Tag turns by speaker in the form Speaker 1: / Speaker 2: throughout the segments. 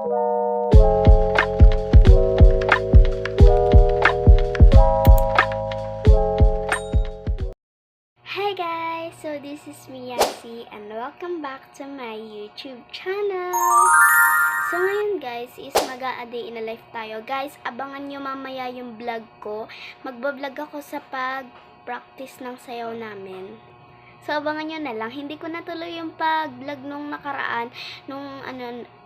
Speaker 1: Hi guys! So this is Miyasi and welcome back to my YouTube channel! So ngayon guys is mag-a-day in a life tayo. Guys, abangan nyo mamaya yung vlog ko. Magbablog ako sa pag-practice ng sayaw namin. So abangan nyo na lang. Hindi ko natuloy yung pag-vlog nung nakaraan. Nung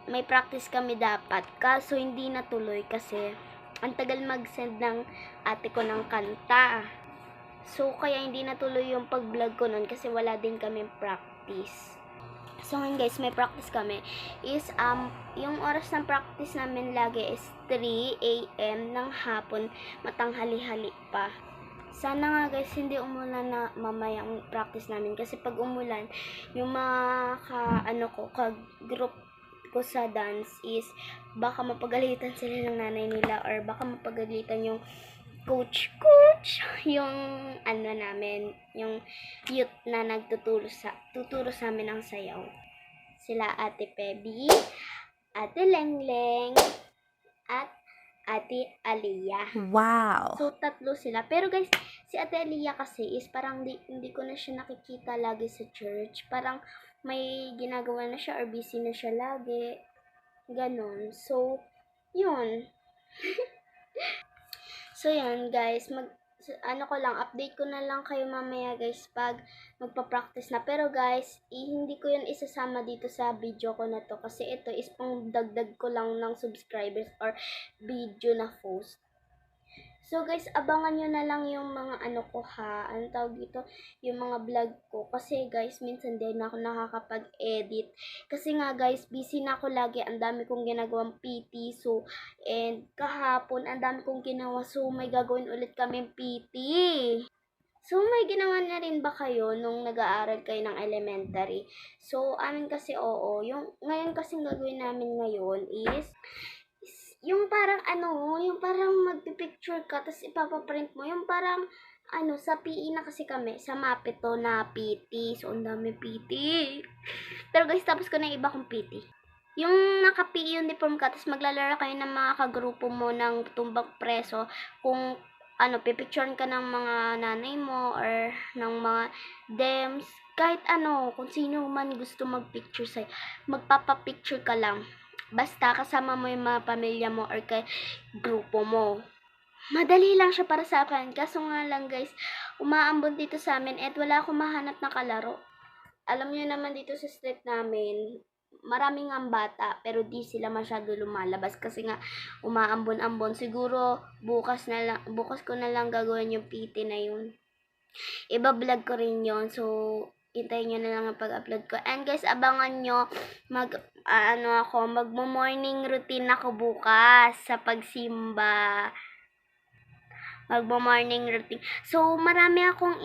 Speaker 1: may practice kami dapat. Kaso hindi natuloy kasi ang tagal mag-send ng ate ko ng kanta. So, kaya hindi natuloy yung pag-vlog ko nun kasi wala din kami practice. So, ngayon guys, may practice kami. Is, yung oras ng practice namin lagi is 3 a.m. ng hapon, matanghali-hali pa. Sana nga guys, hindi umulan na mamaya ang practice namin. Kasi pag umulan, yung mga ka-group ko sa dance is, baka mapagalitan sila ng nanay nila or baka mapagalitan yung coach, yung namin, yung youth na tuturo sa amin ng sayaw. Sila Ate Pebi, Ate Lengleng, at Ate Aliyah.
Speaker 2: Wow!
Speaker 1: So, tatlo sila. Pero guys, si Ate Aliyah kasi is parang hindi ko na siya nakikita lagi sa church. Parang may ginagawa na siya or busy na siya lagi. Ganon. So, yun. So, yan guys, update ko na lang kayo mamaya guys pag magpa-practice na. Pero guys, hindi ko yun isasama dito sa video ko na to kasi ito is pang dagdag ko lang ng subscribers or video na post. So guys, abangan nyo na lang yung mga yung mga vlog ko. Kasi guys, minsan din ako nakakapag-edit. Kasi nga guys, busy na ako lagi. Ang dami kong ginagawang PT. So, and kahapon, ang dami kong ginawa. So, may gagawin ulit kaming PT. So, may ginawa na rin ba kayo nung nag-aaral kayo ng elementary? So, amin kasi oo. Ngayon kasi gagawin namin ngayon is yung parang yung parang magpipicture ka, tapos ipapaprint mo, yung parang sa PE na kasi kami, sa MAPE to na PT. So, ang dami PT. Pero guys, tapos ko na yung iba kong PT. Yung naka-PE uniform ka, tapos maglalaro kayo ng mga kagrupo mo ng tumbang preso, kung pipicturean ka ng mga nanay mo, or ng mga dems, kahit kung sino man gusto magpicture sa'yo, magpapapicture ka lang. Basta kasama mo yung mga pamilya mo or kay grupo mo. Madali lang siya para sa akin. Kaso nga lang guys, umaambon dito sa amin at wala akong mahanap na kalaro. Alam niyo naman dito sa street namin, maraming ang bata pero di sila masyado lumalabas kasi nga umaambon-ambon. Siguro bukas ko na lang gagawin yung PT na yun. Iba-vlog ko rin yun. So, hintayin nyo na lang ang pag-upload ko. And guys, abangan nyo, magmo-morning routine ako bukas sa pagsimba. Magmo-morning routine. So, marami akong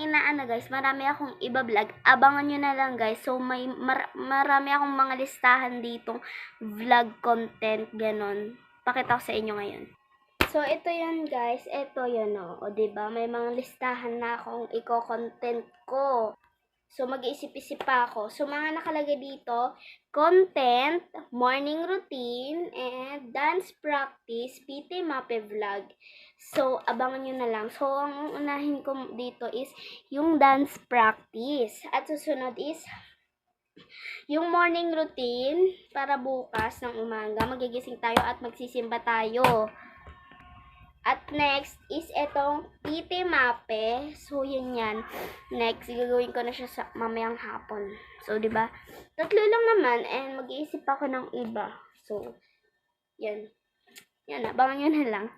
Speaker 1: marami akong iba-vlog. Abangan nyo na lang guys. So, marami akong mga listahan ditong vlog content, ganon. Pakita ko sa inyo ngayon. So, ito yun guys. Ito yun o. Diba? May mga listahan na akong i-content ko. So, mag-iisip-isip pa ako. So, mga nakalagay dito, content, morning routine, and dance practice, PT MAPE vlog. So, abangan nyo na lang. So, ang unahin ko dito is yung dance practice. At susunod is yung morning routine para bukas ng umaga. Magigising tayo at magsisimba tayo. At next is itong PT MAPE. So, yun yan. Next, gagawin ko na siya sa mamayang hapon. So, diba? Tatlo lang naman and mag-iisip ako ng iba. So, yan. Yan, abangan nyo na lang.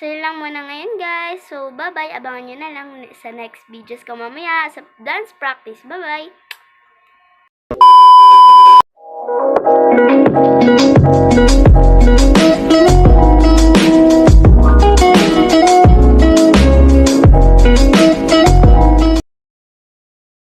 Speaker 1: So, yun lang muna ngayon guys. So, bye-bye. Abangan nyo na lang sa next videos ko mamaya sa dance practice. Bye-bye!